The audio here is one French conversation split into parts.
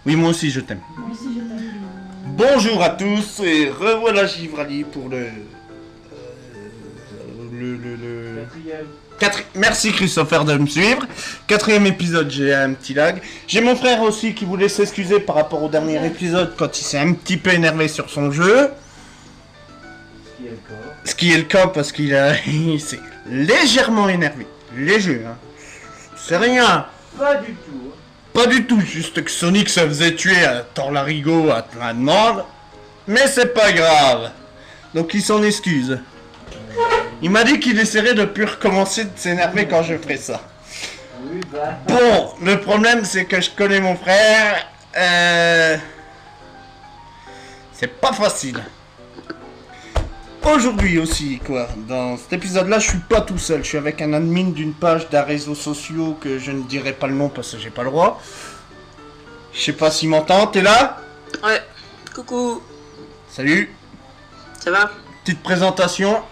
Oui, moi aussi je t'aime. Moi aussi, je t'aime. Bonjour à tous et revoilà Givrali pour Merci Christopher de me suivre. Quatrième épisode, j'ai un petit lag. J'ai mon frère aussi qui voulait s'excuser par rapport au dernier épisode quand il s'est un petit peu énervé sur son jeu. Ce qui est le cas parce il s'est légèrement énervé. Léger, hein. C'est rien. Pas du tout. Pas du tout, juste que Sonic se faisait tuer à Torlarigo à plein de monde. Mais c'est pas grave. Donc il s'en excuse. Il m'a dit qu'il essaierait de plus recommencer de s'énerver quand je ferai ça. Oui, bah. Bon, le problème c'est que je connais mon frère. C'est pas facile. Aujourd'hui aussi, quoi. Dans cet épisode-là, je suis pas tout seul. Je suis avec un admin d'une page d'un réseau social que je ne dirai pas le nom parce que j'ai pas le droit. Je sais pas s'il m'entend. T'es là? Ouais, coucou, Salut. ça va? Petite présentation.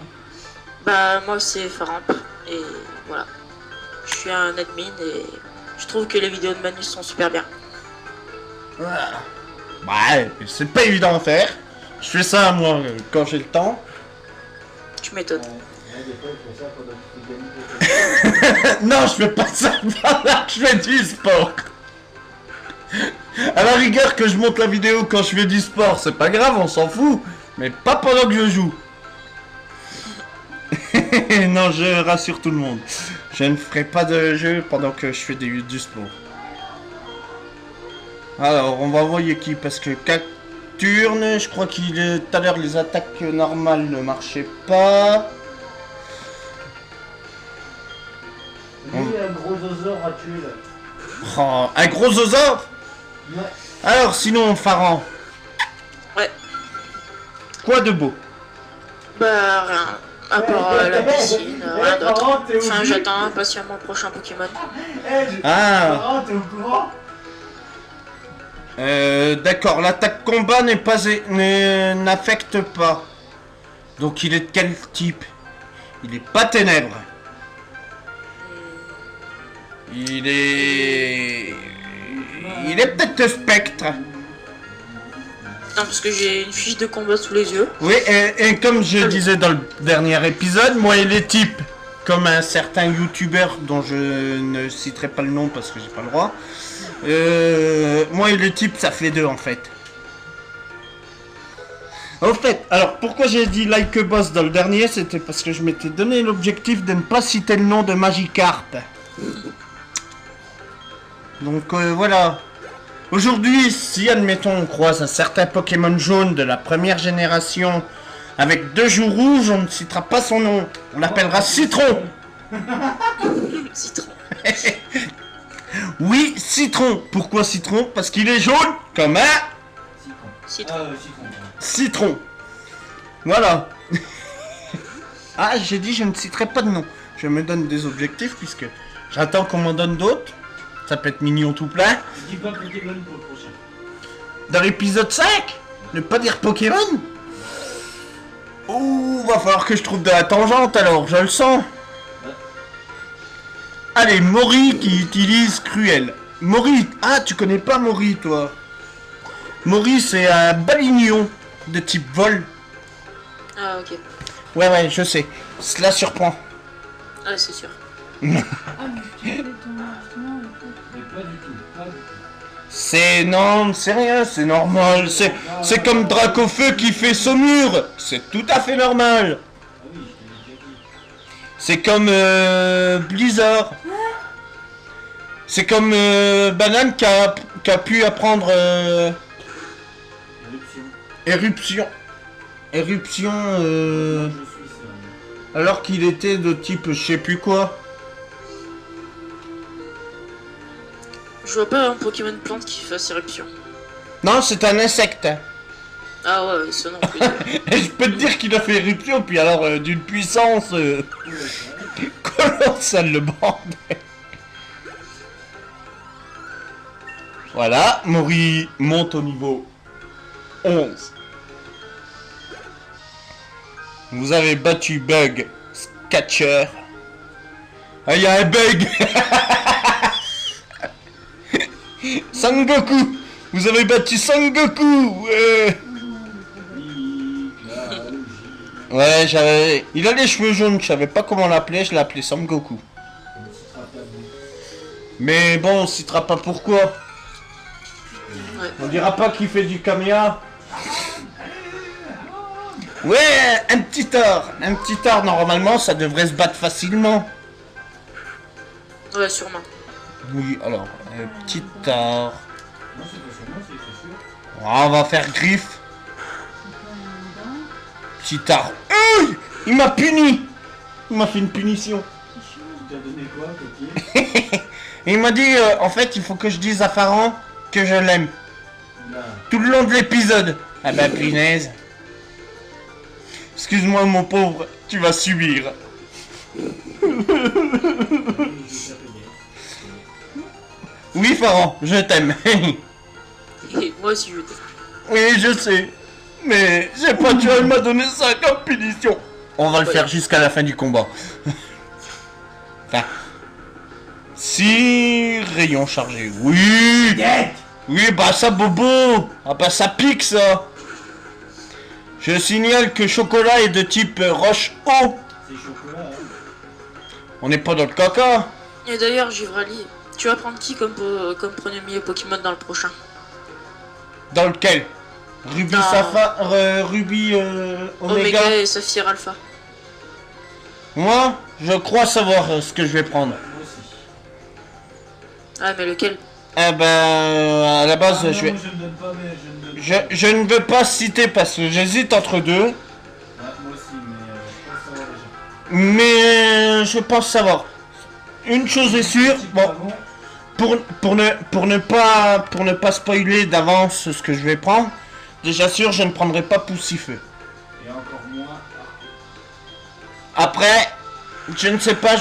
Bah moi c'est Faramp et voilà. Je suis un admin et je trouve que les vidéos de Manu sont super bien. Voilà. Ouais, c'est pas évident à faire. Je fais ça, moi, quand j'ai le temps. Tu m'étonnes. Ouais, des fois, il fait ça pendant que tu fais gagner. Non, je fais pas ça pendant que je fais du sport. À la rigueur que je monte la vidéo quand je fais du sport, c'est pas grave, on s'en fout. Mais pas pendant que je joue. Non, je rassure tout le monde. Je ne ferai pas de jeu pendant que je fais du sport. Alors, on va envoyer qui? Parce que Cacturne, je crois qu'il est... Tout à l'heure, les attaques normales ne marchaient pas. Lui, un gros osor à tuer là. Oh, un gros osor. Ouais. Alors, sinon, Faran. Ouais. Quoi de beau? Bah rien. À part la piscine, rien d'autre. Parent, t'es au Enfin jus. j'attends impatiemment le prochain Pokémon. Ah. Parent, t'es au courant? D'accord, l'attaque combat n'affecte pas. Donc il est de quel type? Il est pas ténèbres. Il est peut-être spectre. Non parce que j'ai une fiche de combat sous les yeux. Oui, et comme je disais dans le dernier épisode, moi il est type comme un certain youtubeur dont je ne citerai pas le nom parce que j'ai pas le droit. Moi il est type, ça fait deux en fait. En fait, alors pourquoi j'ai dit like boss dans le dernier, c'était parce que je m'étais donné l'objectif de ne pas citer le nom de Magikarp. Donc voilà. Aujourd'hui, si admettons on croise un certain Pokémon jaune de la première génération avec deux joues rouges, on ne citera pas son nom. On l'appellera Citron. Citron. Oui, Citron. Pourquoi Citron? Parce qu'il est jaune comme un Citron. Citron. citron. Voilà. Ah, j'ai dit je ne citerai pas de nom. Je me donne des objectifs puisque j'attends qu'on m'en donne d'autres. Ça peut être mignon tout plein. Je dis pas Pokémon pour le prochain. Dans l'épisode 5, ne pas dire Pokémon. Ouh, va falloir que je trouve de la tangente alors, je le sens. Allez, Mori qui utilise Cruel. Mori, ah tu connais pas Mori toi? Mori c'est un balignon de type vol. Ah ok. Ouais, je sais. Cela surprend. Ah c'est sûr. Ah, mais tu fais ton argent, en fait. Mais pas du tout. Pas du tout. Non, c'est rien, c'est normal. C'est comme Dracofeu qui fait Saumur. C'est tout à fait normal. Ah oui, je t'ai déjà dit. C'est comme Blizzard. C'est comme Banane qui a pu apprendre Éruption. Éruption. Je suis ça. Alors qu'il était de type je sais plus quoi. Je vois pas un Pokémon plante qui fasse éruption. Non, c'est un insecte. Ah ouais, ça non plus. Et je peux te dire qu'il a fait éruption, puis alors d'une puissance colossale le bordel. Voilà, Mori monte au niveau 11. Vous avez battu Bug Scatcher. Ah, il y a un bug. Sangoku, Vous avez battu Sangoku. Ouais. Ouais, j'avais... Il a les cheveux jaunes, je savais pas comment l'appeler, je l'ai appelé Sangoku. Mais bon, on citera pas pourquoi. Ouais. On dira pas qu'il fait du caméa. Ouais, un petit or, normalement, ça devrait se battre facilement. Ouais, sûrement. Oui, alors, un petit or. On va faire griffe. Petit or. Il m'a puni. Il m'a fait une punition. Tu t'as donné quoi, copier? Et il m'a dit, en fait, il faut que je dise à Pharaon que je l'aime. Là. Tout le long de l'épisode. Ah bah, punaise. Excuse-moi, mon pauvre, tu vas subir. Oui, Pharaon, je t'aime. Et moi aussi, je t'aime. Oui, je sais. Mais j'ai pas de choix, il m'a donné ça comme punition. On va le faire jusqu'à la fin du combat. Enfin. Si rayon chargé. Oui. Oui, bah ça, Bobo. Ah bah ça pique, ça. Je signale que chocolat est de type roche eau. C'est chocolat, hein. On n'est pas dans le caca. Et d'ailleurs, Givrali, tu vas prendre qui comme premier Pokémon dans le prochain? Dans lequel? Ruby Dans- Safa, Ruby Omega. Omega et Saphir Alpha. Moi, je crois savoir ce que je vais prendre. Moi aussi. Ah, mais lequel? Eh ben, à la base, Ah, non, je vais... moi, je ne donne pas, mais je ne donne pas. Je ne veux pas citer parce que j'hésite entre deux. Ouais, moi aussi, mais je pense savoir déjà. Mais je pense savoir. Une chose est sûre, Petit bon, dragon. pour ne pas spoiler d'avance ce que je vais prendre, déjà sûr, je ne prendrai pas Poussifeu. Et encore moins. Après, je ne sais pas,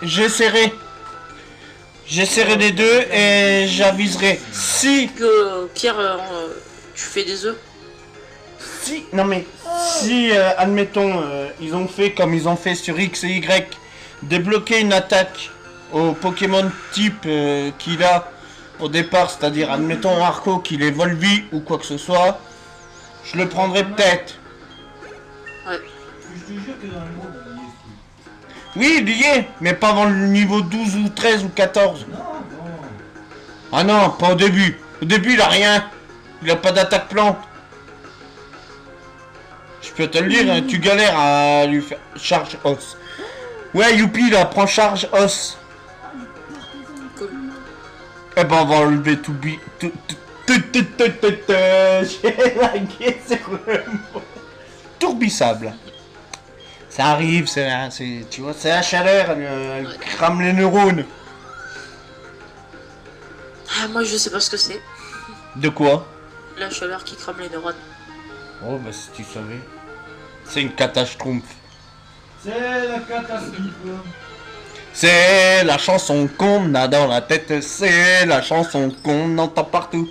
j'essaierai les deux et j'aviserai. Si, Que Pierre, tu fais des œufs? non mais, si, admettons, ils ont fait comme ils ont fait sur X et Y, débloquer une attaque au Pokémon type qu'il a au départ, c'est-à-dire, admettons, Arco qu'il est Volvi ou quoi que ce soit, je le prendrai peut-être. Ouais. Je te jure que dans le monde, il y a ce truc. Oui, il y est, mais pas avant le niveau 12 ou 13 ou 14. Non, non. Ah non, pas au début. Au début, il a rien. Il a pas d'attaque plante. Je peux te le dire, hein, tu galères à lui faire charge os. Ouais, youpi, là, prends charge os. Cool. Eh ben, on va enlever tout bi... J'ai lagué sur le mot. Tourbissable. Ça arrive, tu vois, c'est la chaleur, elle crame les neurones. Ah, moi, je sais pas ce que c'est. De quoi? La chaleur qui crame les neurones. Oh, bah si tu savais. C'est une catastrophe. C'est la catastrophe. C'est la chanson qu'on a dans la tête, c'est la chanson qu'on entend partout.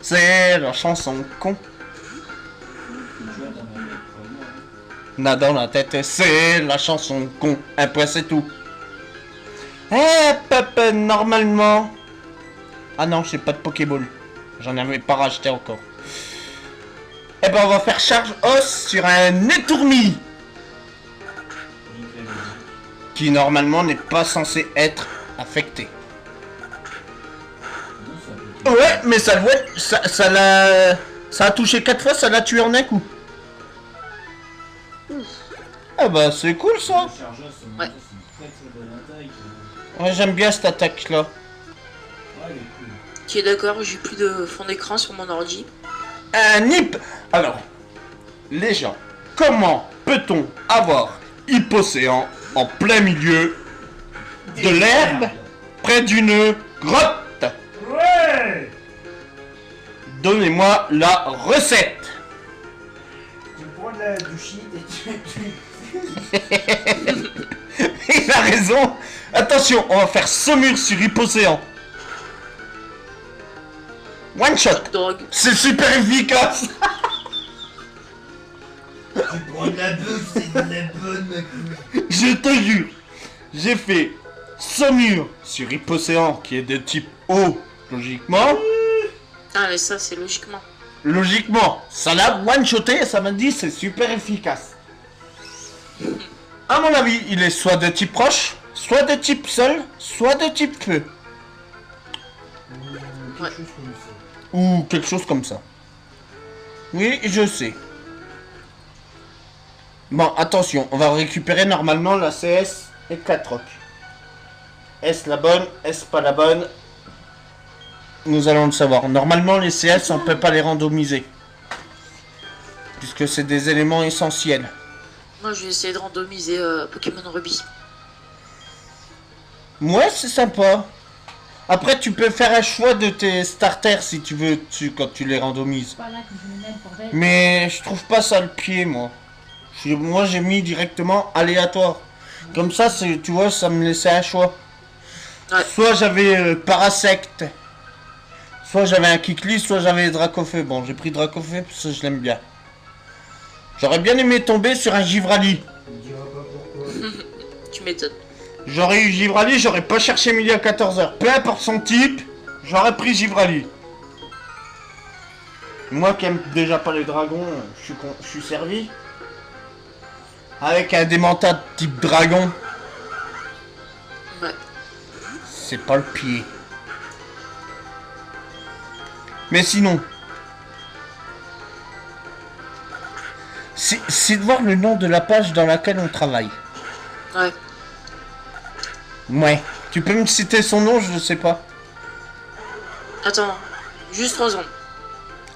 C'est la chanson qu'on a dans la tête, c'est la chanson qu'on. Un point, c'est tout. Eh, Pepe, normalement. Ah non, j'ai pas de Pokéball. J'en avais pas racheté encore. Eh ben, on va faire charge os sur un étourmi. Qui normalement n'est pas censé être affecté. Ouais, mais ça doit être... Ça a touché 4 fois, ça l'a tué en un coup. Ah bah c'est cool ça. Ouais. Ouais, j'aime bien cette attaque là. Qui est d'accord, j'ai plus de fond d'écran sur mon ordi. Un nip. Alors, les gens, comment peut-on avoir Hippocéan en plein milieu de l'herbe près d'une grotte? Ouais. Donnez-moi la recette. Tu prends du shit et Il a raison. Attention, on va faire saumure sur Hippocéan. One shot. Drogue. C'est super efficace. tu prends de la bouffe, c'est de la bonne ma couille. Je te jure, j'ai fait saumure sur Hippocéan qui est de type eau, logiquement. Ah, mais ça, c'est logiquement. Logiquement, ça l'a one-shoté et ça m'a dit c'est super efficace. À mon avis, il est soit de type roche, soit de type sol, soit de type feu. Quelque chose comme ça. Ou quelque chose comme ça. Oui, je sais. Bon, attention, on va récupérer normalement la CS et 4 rocs. Est-ce la bonne? Est-ce pas la bonne? Nous allons le savoir. Normalement, les CS, on peut pas les randomiser. Puisque c'est des éléments essentiels. Moi, je vais essayer de randomiser Pokémon Ruby. Ouais, c'est sympa. Après, tu peux faire un choix de tes starters si tu veux quand tu les randomises. C'est pas là que je me mets, bordel. Mais je trouve pas ça le pied, moi. Moi, j'ai mis directement aléatoire. Comme ça, tu vois, ça me laissait un choix. Ouais. Soit j'avais Parasect, soit j'avais un Kikli, soit j'avais Dracofeu. Bon, j'ai pris Dracofeu parce que je l'aime bien. J'aurais bien aimé tomber sur un Givrali. On ne dira pas pourquoi. Tu m'étonnes. J'aurais eu Givrali, j'aurais pas cherché midi à 14h. Peu importe son type, j'aurais pris Givrali. Moi qui aime déjà pas les dragons, je suis servi. Avec un démenta type dragon, Ouais. c'est pas le pied. Mais sinon, c'est de voir le nom de la page dans laquelle on travaille. Ouais. Ouais. Tu peux me citer son nom, je ne sais pas. Attends, juste 3 secondes.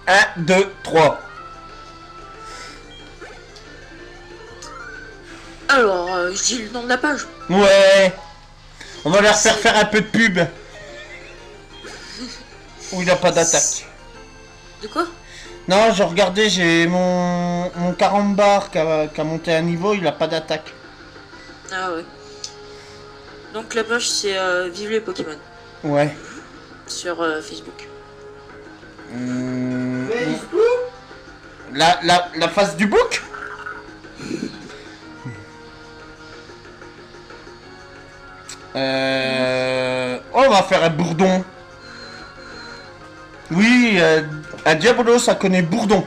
1, 2, 3. Alors, je dis le nom de la page. Ouais. On va leur faire un peu de pub. Où il n'a pas d'attaque. De quoi? Non, je regardais, j'ai mon carambar qui a monté un niveau, il a pas d'attaque. Ah ouais. Donc la page c'est Vive les Pokémon Ouais. sur Facebook. Facebook. La face du bouc. On va faire un bourdon. Oui, un Diabolo, ça connaît bourdon.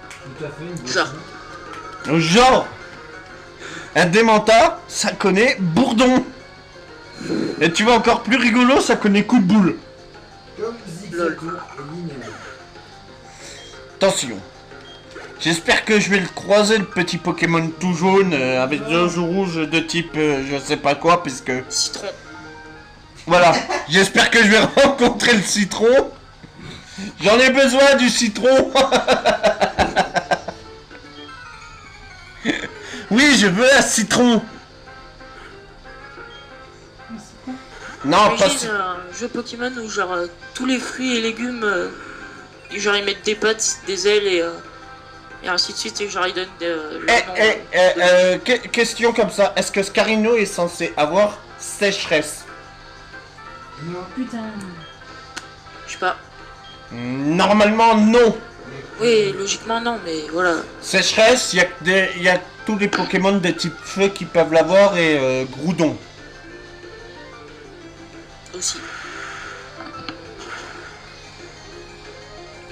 Tout à fait. Une bonne Genre. chose. Genre, un Démenta, ça connaît bourdon. Et tu vois encore plus rigolo, ça connaît coup de boule. Comme Lol. Zigzagour et Linéa. Attention. J'espère que je vais le croiser, le petit Pokémon tout jaune, avec des yeux rouges de type je sais pas quoi, puisque... Citron. Voilà. J'espère que je vais rencontrer le citron. J'en ai besoin du citron. Oui, je veux un citron. Mais c'est quoi? Non, pas... Imagine un jeu Pokémon où genre tous les fruits et légumes, genre ils mettent des pattes, des ailes et ainsi de suite et genre ils donnent le nom. Question comme ça. Est-ce que Scarino est censé avoir sécheresse? Non. Putain. Je sais pas. Normalement, non. Oui, logiquement non, mais voilà. Sécheresse, il y a tous les Pokémon de type feu qui peuvent l'avoir et Groudon. Aussi.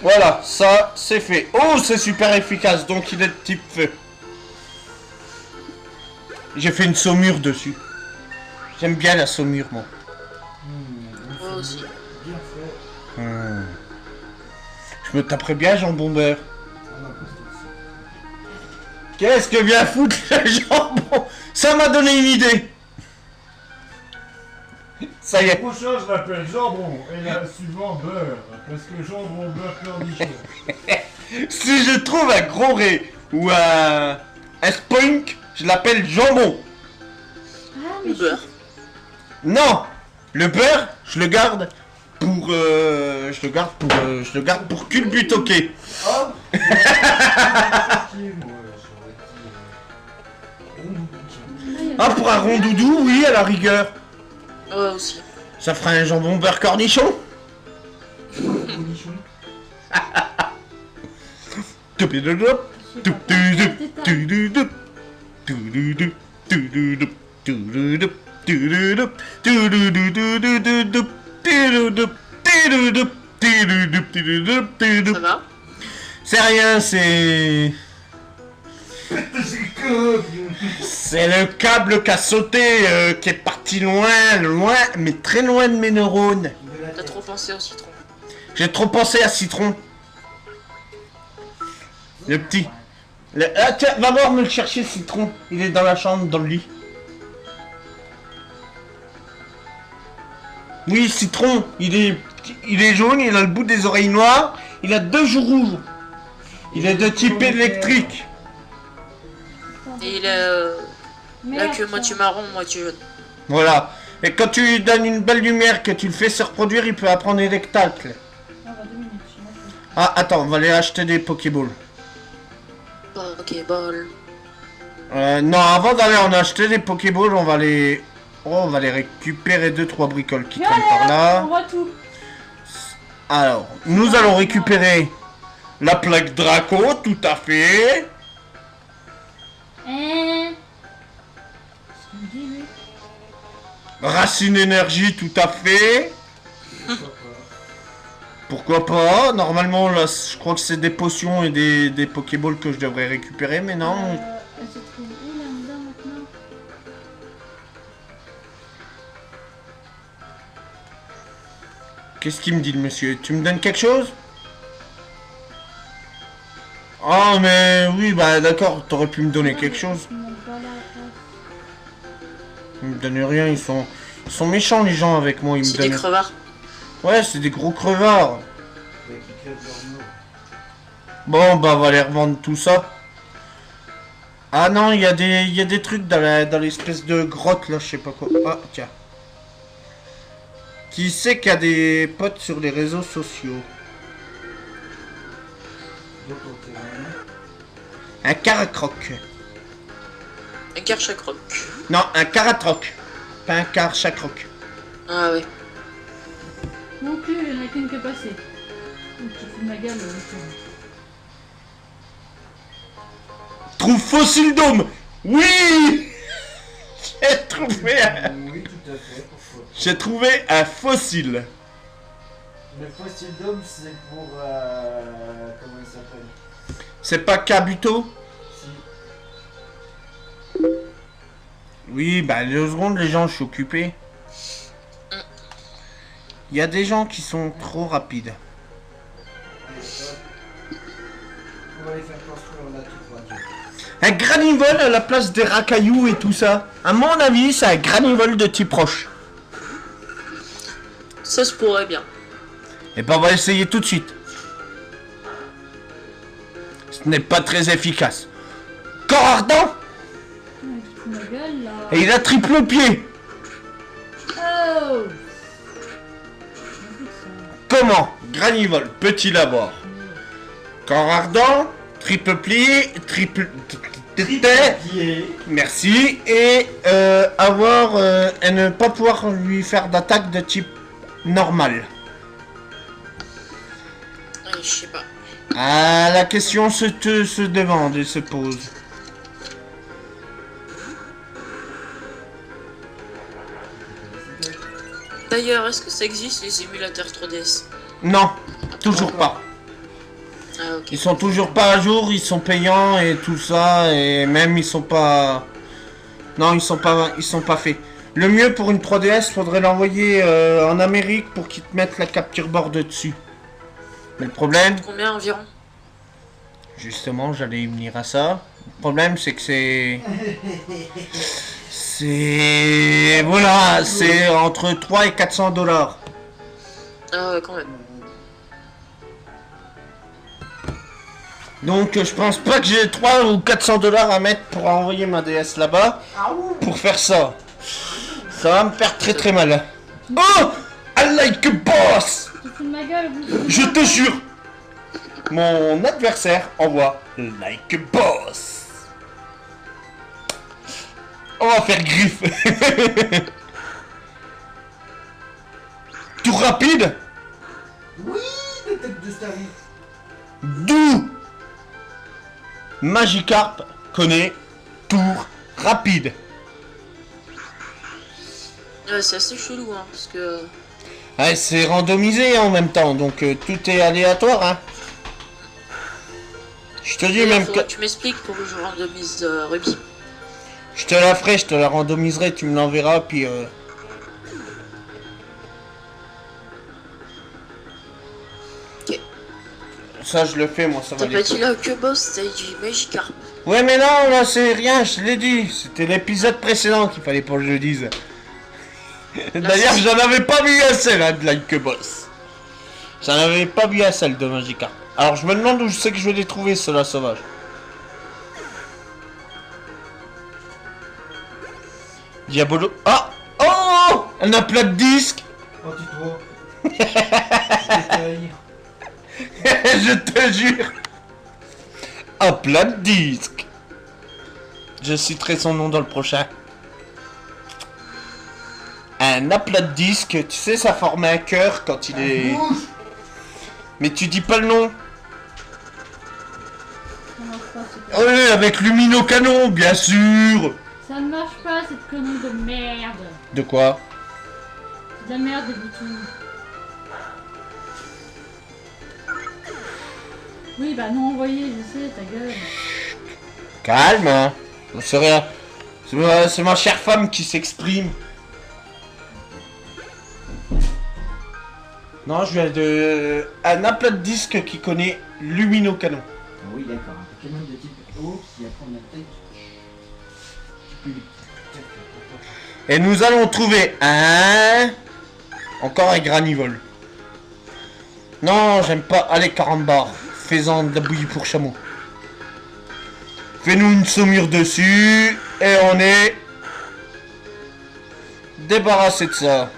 Voilà, ça, c'est fait. Oh, c'est super efficace, donc il est de type feu. J'ai fait une saumure dessus. J'aime bien la saumure, moi. Moi aussi. Bien fait. Je me taperais bien jambon beurre. On a posté aussi. Qu'est-ce que vient foutre le jambon? Ça m'a donné une idée. Ça y Le est. prochain, je l'appelle jambon et la suivante beurre. Parce que jambon, beurre, cornichon. Si je trouve un gros ré ou un spoink, je l'appelle jambon. Ah, mais Le beurre. Non, le beurre, je le garde pour culbutoquer. Oh. Moi, j'aurais dit. Ah, pour un rondoudou, oui, à la rigueur. Ouais, aussi. Ça fera un jambon beurre cornichon. Cornichon. Ça va? C'est rien, c'est... C'est le câble qui a sauté, qui est parti loin, loin, mais très loin de mes neurones. T'as trop pensé au citron. J'ai trop pensé à Citron. Le petit. Ah tiens, va voir me le chercher, Citron. Il est dans la chambre, dans le lit. Oui, Citron, il est jaune, il a le bout des oreilles noires, il a 2 joues rouges. Il est de type électrique. Et il a la queue moitié marron, moitié jaune. Voilà. Et quand tu lui donnes une belle lumière, que tu le fais se reproduire, il peut apprendre les tacles. Ah, attends, on va aller acheter des Pokéballs. Pokéball. Non, avant d'aller en acheter des Pokéballs, on va les... Oh, on va les récupérer 2-3 bricoles qui traînent par là. On voit tout. Alors, nous allons récupérer la plaque Draco, tout à fait. Racine énergie, tout à fait. Pourquoi pas? Normalement, là, je crois que c'est des potions et des Pokéballs que je devrais récupérer, mais non. Elle se trouve où là-dedans maintenant? Qu'est-ce qu'il me dit, le monsieur? Tu me donnes quelque chose? Oh, mais oui, bah d'accord, t'aurais pu me donner quelque chose. Ils me donnent rien, ils sont méchants, les gens, avec moi. Ils me C'est des donnent... crevards. Ouais, c'est des gros crevards. Bon, bah, on va les revendre tout ça. Ah non, il y a des trucs dans l'espèce de grotte, là, je sais pas quoi. Ah, tiens. Qui sait qu'il y a des potes sur les réseaux sociaux? Un caracroc. Un Karchakroc. Non, un caratroc. Pas un carchacroc. Ah ouais. Non plus, il n'y en a qu'une qui est passée. Donc tu fous de ma gueule. Trouve fossile d'homme. Oui. J'ai trouvé un... Oui, tout à fait. Pourquoi pas. J'ai trouvé un fossile. Le fossile d'homme, c'est pour... comment il s'appelle? C'est pas Kabuto? Si. Oui, bah 2 secondes, les gens, je suis occupé. Il y a des gens qui sont trop rapides. On va les faire construire là tout droit. Un granivole à la place des racailloux et tout ça. À mon avis, c'est un granivole de type roche. Ça se pourrait bien. Et ben on va essayer tout de suite. Ce n'est pas très efficace. Corps ardent. Tu fous de ma gueule là. Et il a triple pied. Oh. Comment Granivole peut-il avoir corps ardent, triple pli, triple... Merci. Et avoir... et ne pas pouvoir lui faire d'attaque de type normal. Ouais, je sais pas. Ah, la question se demande et se pose. D'ailleurs, est-ce que ça existe les émulateurs 3DS? Non, toujours pas. Ah ok. Ils sont toujours pas à jour, ils sont payants et tout ça, et même ils sont pas... Non, ils sont pas faits. Le mieux pour une 3DS, faudrait l'envoyer en Amérique pour qu'ils te mettent la capture board dessus. Mais le problème, Combien environ? justement, j'allais y venir à ça. Le problème, c'est que c'est... C'est... Voilà, c'est entre 3 et 400 $. Ah ouais, quand même. Donc je pense pas que j'ai 3 ou 400 $ à mettre pour envoyer ma DS là-bas. Pour faire ça. Ça va me faire très très mal. Oh, I like a boss. Tu fous de ma gueule, vous. Je te jure. Mon adversaire envoie like a boss. On va faire griffe. Tout rapide. Oui, des têtes de Starry. D'où Magikarp connaît tour rapide. Ouais, c'est assez chelou, hein, parce que... Ah, c'est randomisé en même temps, donc tout est aléatoire, hein. Je te dis même que... Tu m'expliques pour que je randomise Ruby. Je te la ferai, je te la randomiserai, tu me l'enverras, puis... Ok. Ça, je le fais, moi, ça va. T'as pas dit là que boss, t'as dit Magikarp. Ouais, mais non, là, c'est rien, je l'ai dit. C'était l'épisode précédent qu'il fallait pas que je le dise. D'ailleurs, j'en avais pas vu un seul, hein, de Like Boss. J'en avais pas vu un seul de Magikarp. Alors, je me demande où je sais que je vais les trouver, ceux-là, sauvages. Diabolo... Ah! Oh! Un aplat de disque. Oh, tais-toi. Je te jure. Un plat de disque. Je citerai son nom dans le prochain. Un aplat de disque, tu sais, ça forme un cœur quand il est... Mais tu dis pas le nom. Ça marche pas, c'est Oui, avec Lumino-Canon, bien sûr. Ça ne marche pas, cette connerie de merde. De quoi? C'est de la merde, des boutons. Oui, bah non envoyé, je sais, ta gueule. Calme, hein. C'est rien. C'est ma chère femme qui s'exprime. Non, je viens de... Un aplat de disque qui connaît Lumino-Canon. Ah oui, d'accord. Un Pokémon de type eau qui apprend une attaque. Et nous allons trouver un... Encore un granivole. Non, j'aime pas. Allez, carambar. Fais-en de la bouillie pour chameau. Fais-nous une saumure dessus. Et on est... débarrassé de ça.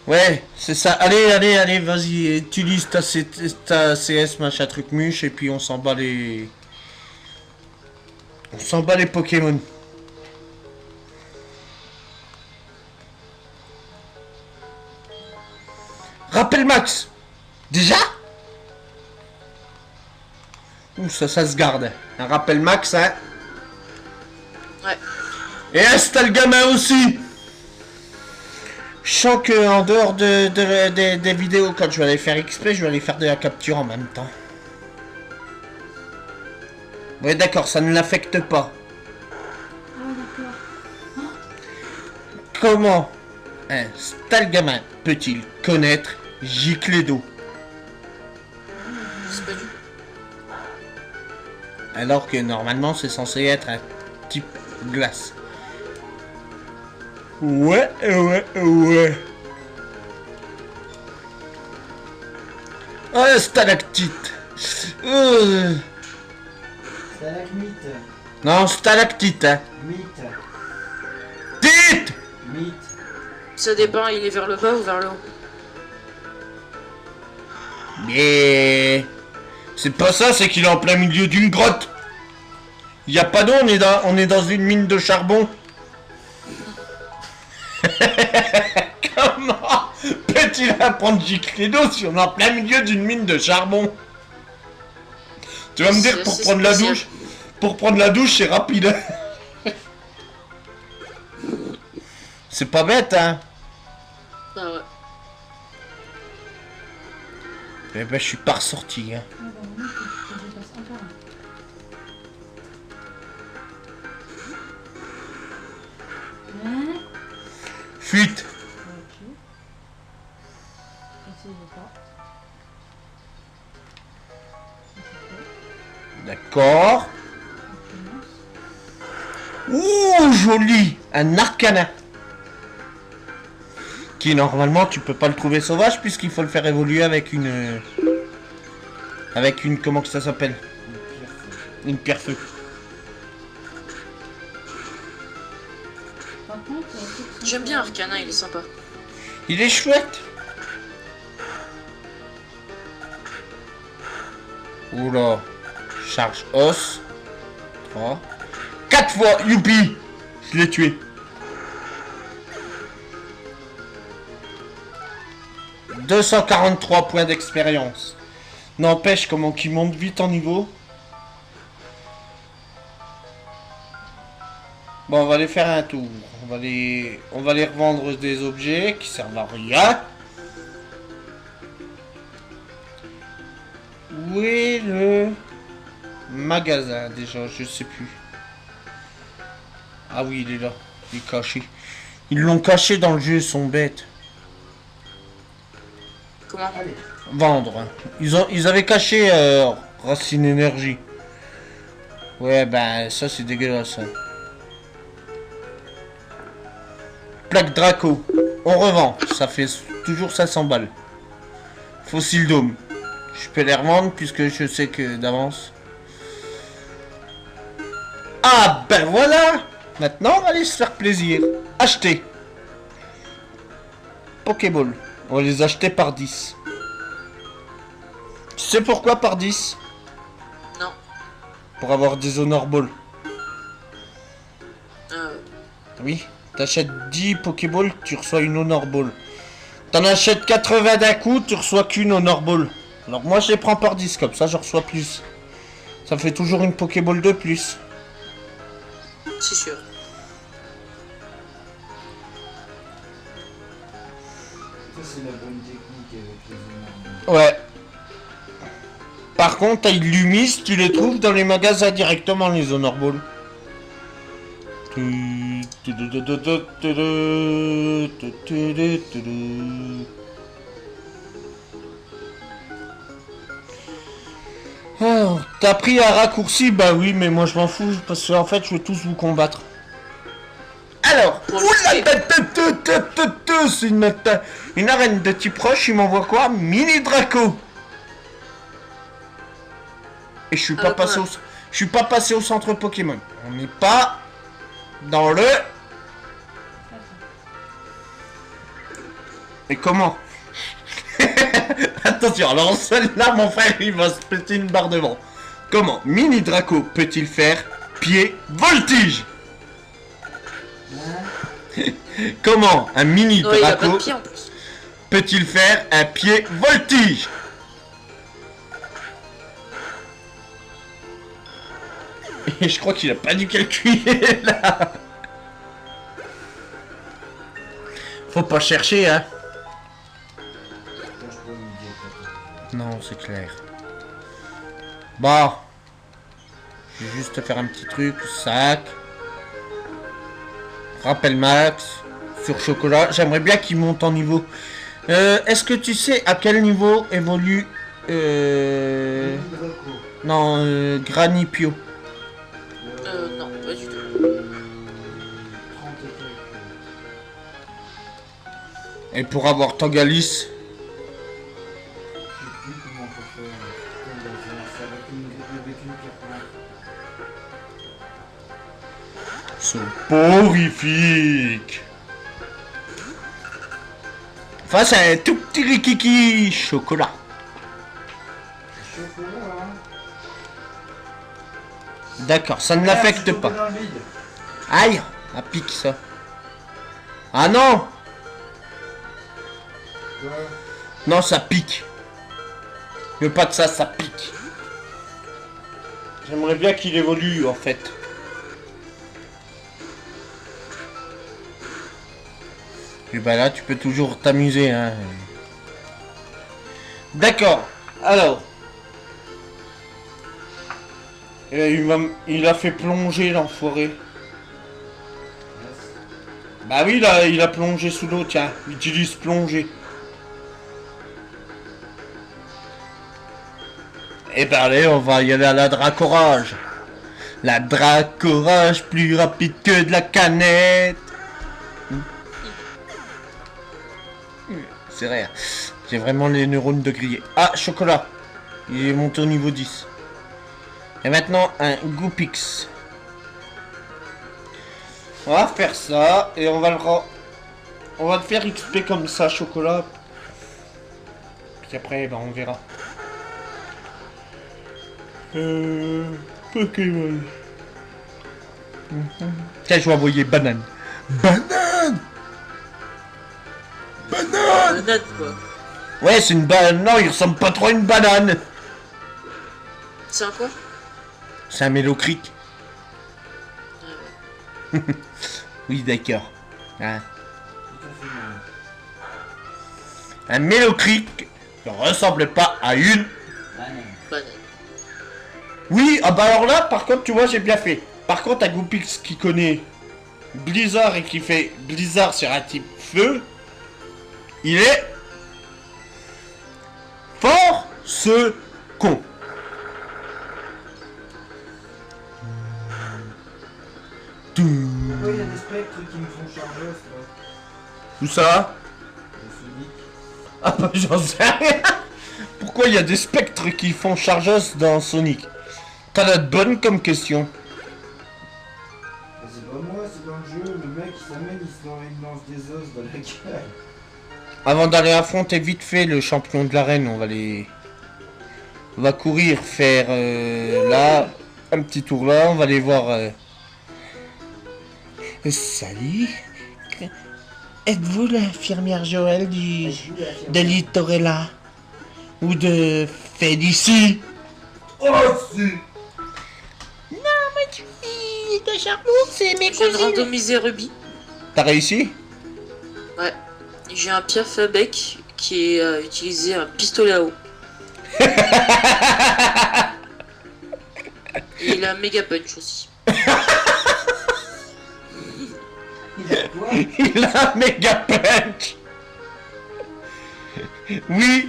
Ouais, c'est ça. Allez, vas-y, utilise ta CS, machin truc muche, et puis on s'en bat les... On s'en bat les Pokémon. Rappel max. Déjà? Ouh, ça se garde. Un rappel max, hein. Ouais. Et installe gamin aussi. Je sens que en dehors des vidéos, quand je vais aller faire XP, je vais aller faire de la capture en même temps. Ouais, d'accord, ça ne l'affecte pas. Ah, d'accord. Comment un Stalgamin peut-il connaître Giclédo Je sais pas du tout. alors que normalement c'est censé être un type glace? Ouais. Ah, stalactite. Stalagmite. Non, stalactite, hein. Mythe. Tite. Mythe. Ça dépend, il est vers le bas ou vers le haut. Mais... c'est pas ça, c'est qu'il est en plein milieu d'une grotte. Y a pas d'eau, on est dans une mine de charbon. Comment peut-il apprendre Giclédo si on est en plein milieu d'une mine de charbon? Tu vas me dire, pour prendre la douche, c'est rapide. C'est pas bête, hein. Ah ouais. Eh ben, je suis pas ressorti, hein. Ah, bah, moi, faut que je passe encore un. Hein? Fuite. Ok. Essayez pas. D'accord. On commence. Ouh, joli. Un arcana. Qui, normalement, tu peux pas le trouver sauvage, puisqu'il faut le faire évoluer avec une... avec une... comment que ça s'appelle? Une pierre feu. Par contre, J'aime bien Arcana, il est sympa. Il est chouette. Oula. Charge os. 3. 4 fois, youpi. Je l'ai tué. 243 points d'expérience. N'empêche comment qu'il monte vite en niveau. Bon, on va aller faire un tour. On va les revendre des objets qui servent à rien. Où est le magasin déjà? Je sais plus. Ah oui, il est là. Il est caché. Ils l'ont caché dans le jeu, ils sont bêtes. Comment? Allez. Vendre. Ils avaient caché Racine Énergie. Ouais, ben ça c'est dégueulasse. Hein. Plaque Draco. On revend. Ça fait toujours 500 balles. Fossile Dome. Je peux les revendre puisque je sais que d'avance. Ah ben voilà. Maintenant on va aller se faire plaisir. Acheter. Pokéball. On va les acheter par 10. Tu sais pourquoi par 10? Non. Pour avoir des Honor Ball. Ah, Oui. T'achètes 10 Pokéball, tu reçois une Honor Ball. T'en achètes 80 d'un coup, tu reçois qu'une Honor Ball. Alors moi je les prends par 10, comme ça je reçois plus. Ça fait toujours une Pokéball de plus. c'est sûr. Ça, c'est la bonne technique avec les énormes. Ouais. Par contre, à Illumis, tu les trouves dans les magasins directement, les Honor Ball. Oh, t'as pris un raccourci? Bah oui, mais moi je m'en fous, parce qu'en fait, je veux tous vous combattre. Alors, c'est une arène de type roche, il m'envoie quoi? Mini Draco. Et je suis pas passé au centre Pokémon. On n'est pas dans le... Et comment? Attention, alors celle-là, mon frère, il va se péter une barre devant. Comment Mini Draco peut-il faire pied voltige? Comment un Mini Non, il a pas de Draco pied en plus. peut-il faire un pied voltige? Et je crois qu'il a pas dû calculer là. Faut pas chercher, hein. Non, c'est clair. Bon. Je vais juste faire un petit truc. Sac. Rappel max. Sur chocolat. J'aimerais bien qu'il monte en niveau. Est-ce que tu sais à quel niveau évolue... Non, Granipio. Non, pas du tout. 30 et quelques. Et pour avoir Tangalis... Je sais plus comment on peut faire. Comme laser, c'est avec une pierre Soporifique. Enfin, c'est un tout petit rikiki chocolat. chocolat, hein. D'accord, ça ne l'affecte C'est pas. tombé dans le vide. Aïe, ça pique ça. Ah non, Quoi? non, ça pique. Je veux pas de ça, ça pique. J'aimerais bien qu'il évolue en fait. Et bah là, tu peux toujours t'amuser, hein. D'accord. Alors. Il a fait plonger l'enfoiré. Bah oui, là, il a plongé sous l'eau, tiens. Utilise plonger. Et ben allez, on va y aller à la Dracorage. La Dracorage plus rapide que de la canette. C'est rien. J'ai vraiment les neurones de griller. Ah, chocolat. Il est monté au niveau 10. Et maintenant, un Goopix. On va faire ça. Et on va on va le faire XP comme ça, chocolat. Puis après, ben, on verra. Pokémon. Tiens, je vais envoyer banane. Banane! Banane! Banane, quoi. Ouais, c'est une banane. Non, il ressemble pas trop à une banane. C'est un quoi? C'est un Mélocric. Oui, d'accord. Hein. Tout à fait normal. Un Mélocric ne ressemble pas à une... Ah non. Banane. Oui, ah bah alors là, par contre, tu vois, j'ai bien fait. Par contre, un Goupix qui connaît Blizzard et qui fait Blizzard sur un type feu, il est... fort, ce con. Pourquoi il y a des spectres qui me font charger, là? Où ça? Le Sonic. Ah bah j'en sais rien. Pourquoi il y a des spectres qui font chargeuse dans Sonic? T'as la bonne comme question. Bah, c'est pas moi, c'est dans le jeu. Le mec il s'amène, il lance des os dans la gueule. Avant d'aller affronter vite fait le champion de l'arène, on va courir faire là un petit tour là, on va aller voir. Salut. Êtes-vous l'infirmière Joël de Litorella ou de Félicie? Oh si. Non, mais tu de Charlotte, c'est mes Je viens de randomiser Ruby. T'as réussi? Ouais. J'ai un Piaf à bec qui est utilisé un pistolet à eau. Et il a un méga punch aussi. Il a quoi? Il a un méga punch. Oui,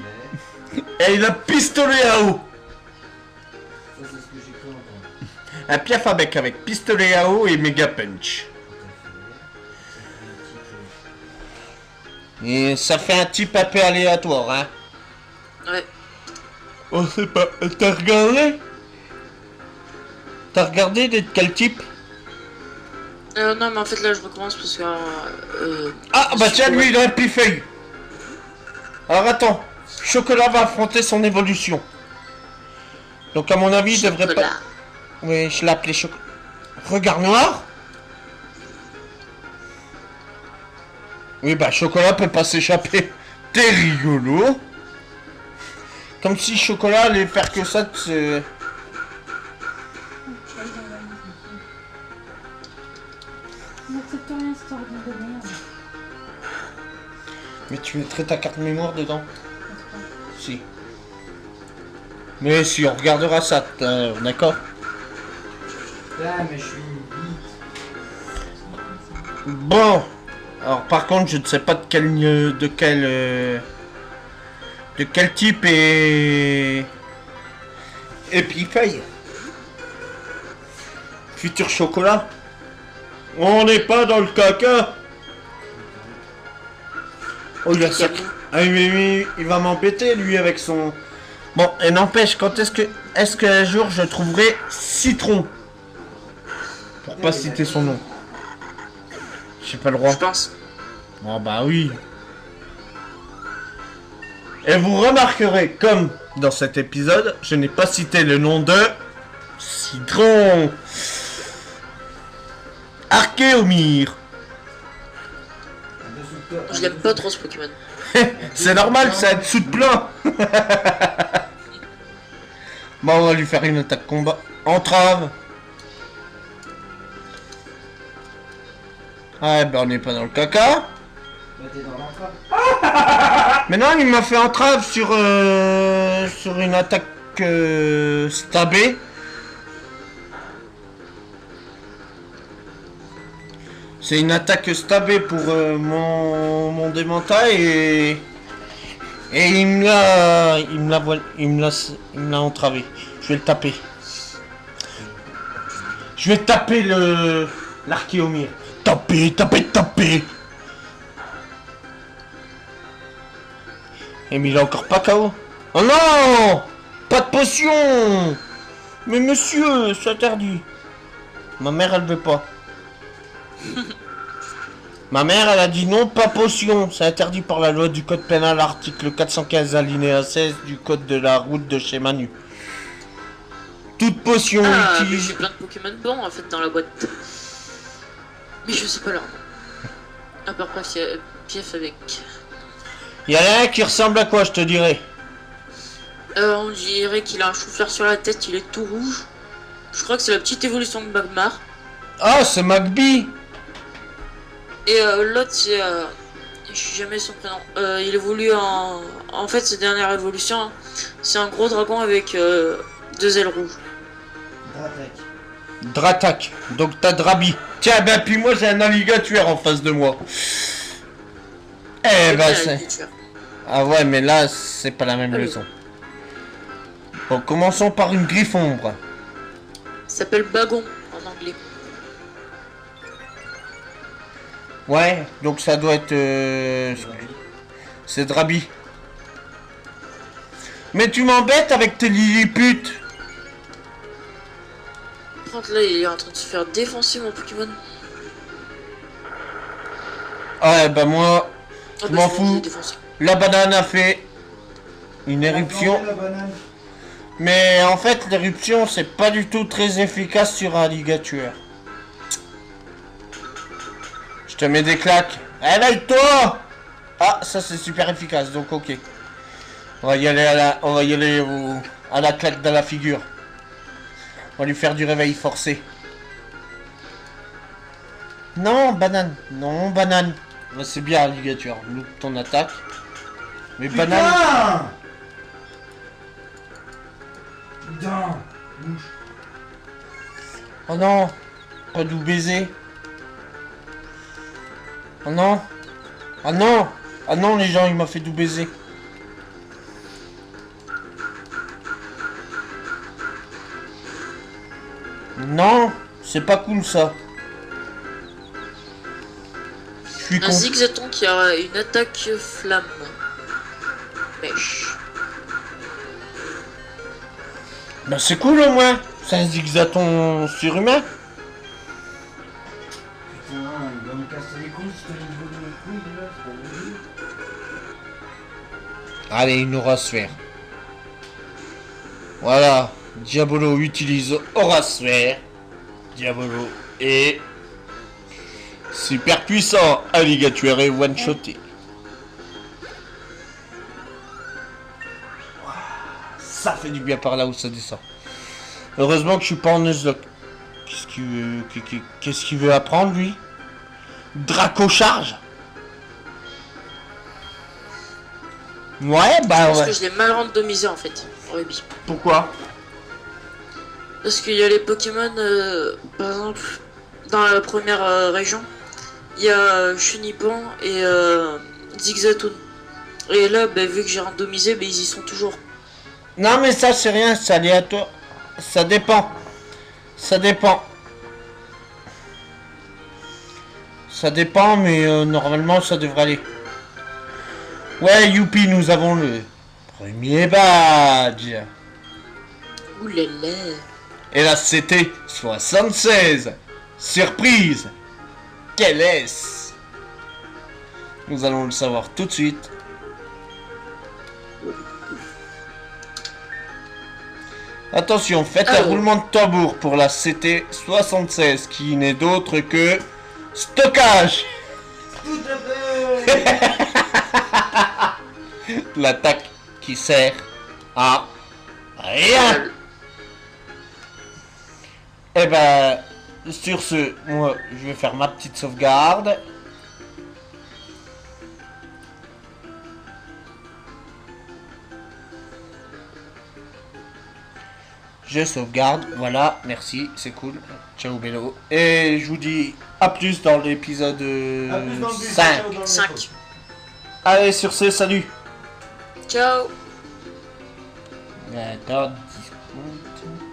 et il a pistolet à eau. Ça c'est ce que j'ai cru entendre. Un piaf à bec avec pistolet à eau et méga punch. Et ça fait un type un peu aléatoire, hein. Ouais. On sait pas. T'as regardé? T'as regardé d'être quel type? Non, mais en fait là je recommence parce que. Ah bah tiens, lui il a un pifeuille. Alors attends, Chocolat va affronter son évolution. Donc à mon avis il devrait pas... Oui, je l'ai appelé Chocolat. Regard noir. Oui bah Chocolat peut pas s'échapper. T'es rigolo. Comme si Chocolat allait faire que ça de se... N'accepte rien, cette ordre de merde. Mais tu mettrais ta carte mémoire dedans? Si. Mais si, on regardera ça, d'accord? Putain, mais je suis une bite. Bon. Alors par contre, je ne sais pas de quel type est Épifeuille. Futur Chocolat. On n'est pas dans le caca. Oh, il a ça. Ah oui, mais il va m'embêter lui avec son... Bon, et n'empêche, quand est-ce qu'un jour je trouverai Citron? Pour pas citer son nom. J'ai pas le droit. Je pense. Oh bah oui. Et vous remarquerez, comme dans cet épisode, je n'ai pas cité le nom de... Citron. Archéomir. Je l'aime pas trop ce Pokémon. C'est normal, c'est un dessous de plein. Bon, on va lui faire une attaque combat. Entrave. Ah, ben on n'est pas dans le caca. Bah t'es dans l'entrave. Mais non, il m'a fait entrave sur une attaque stabée. C'est une attaque stabée pour mon démentail et il me l'a entravé. Je vais le taper. Je vais taper l'archéomir. Taper. Et mais il est encore pas KO. Oh non! Pas de potion! Mais monsieur, c'est interdit. Ma mère elle veut pas. Ma mère elle a dit non, pas potion. C'est interdit par la loi du code pénal, article 415 alinéa 16 du code de la route de chez Manu. Toute potion Ah, mais utilisée. j'ai plein de Pokémon bons en fait dans la boîte. Mais je sais pas leur nom. À part Piaf avec. Il y en a un qui ressemble à quoi, je te dirais? On dirait qu'il a un chou-fleur sur la tête, il est tout rouge. Je crois que c'est la petite évolution de Magmar. Ah, c'est Magby. Et l'autre, c'est. Je sais jamais son prénom. Il évolue en. En fait, sa dernière évolution, c'est un gros dragon avec 2 ailes rouges. Dratak. Dratak. Donc t'as Drabi. Tiens, ben puis moi j'ai un alligator en face de moi. Eh ben c'est... Ah ouais, mais là c'est pas la même leçon. Bon, commençons par une griffombre. Ça s'appelle Bagon en anglais. Ouais, donc ça doit être... C'est Drabi. Mais tu m'embêtes avec tes lilliputes. Par contre, là, il est en train de se faire défoncer, mon Pokémon. Ouais, bah moi, Ah, je m'en c'est bon, il est fous. défoncé. La banane a fait une éruption. La banane. Mais en fait, l'éruption, c'est pas du tout très efficace sur un alligator. Je te mets des claques. Réveille-toi! Ah, ça c'est super efficace, donc ok. On va y aller à la claque dans la figure. On va lui faire du réveil forcé. Non, banane. Non, banane. Bah, c'est bien, alligator. Loupe ton attaque. Mais banane... Putain! Putain! Mouche. Oh non. Pas doux baiser. Oh non. Ah non. Ah non, les gens, il m'a fait doux baiser. Non, c'est pas cool ça. Je suis Un con. Zigzaton qui a une attaque flamme. Mèche. Bah c'est cool au moins. C'est un zigzaton surhumain. Putain, il va me casser les couilles, je te le niveau de mes couilles là, c'est pas possible. Allez, une aura sphère. Voilà. Diabolo utilise aura sphère. Diabolo est super puissant. Alligator est one-shoté. Ça fait du bien par là où ça descend. Heureusement que je suis pas en Nuzlocke. Qu'est-ce qu'il veut apprendre lui? Draco charge. Ouais, bah Parce ouais. que je l'ai mal randomisé en fait, Ruby. Pourquoi? Parce qu'il y a les Pokémon, par exemple, dans la première région, il y a Chunipan et Zigzaton. Et là, bah, vu que j'ai randomisé, bah, ils y sont toujours. Non mais ça c'est rien, c'est aléatoire. Ça dépend. Ça dépend. Ça dépend, mais normalement ça devrait aller. Ouais, youpi, nous avons le premier badge. Ouh là là. Et là c'était 76. Surprise. Quel est-ce? Nous allons le savoir tout de suite. Attention, faites un roulement de tambour pour la CT76 qui n'est d'autre que stockage. Tout à fait. L'attaque qui sert à rien. Et ben, sur ce, moi, je vais faire ma petite sauvegarde. Je sauvegarde, voilà, merci, c'est cool. Ciao Bello. Et je vous dis à plus dans l'épisode À plus dans le bus, 5. ciao dans le 5. métro. Allez, sur ce, salut. Ciao. Attends, 10 secondes.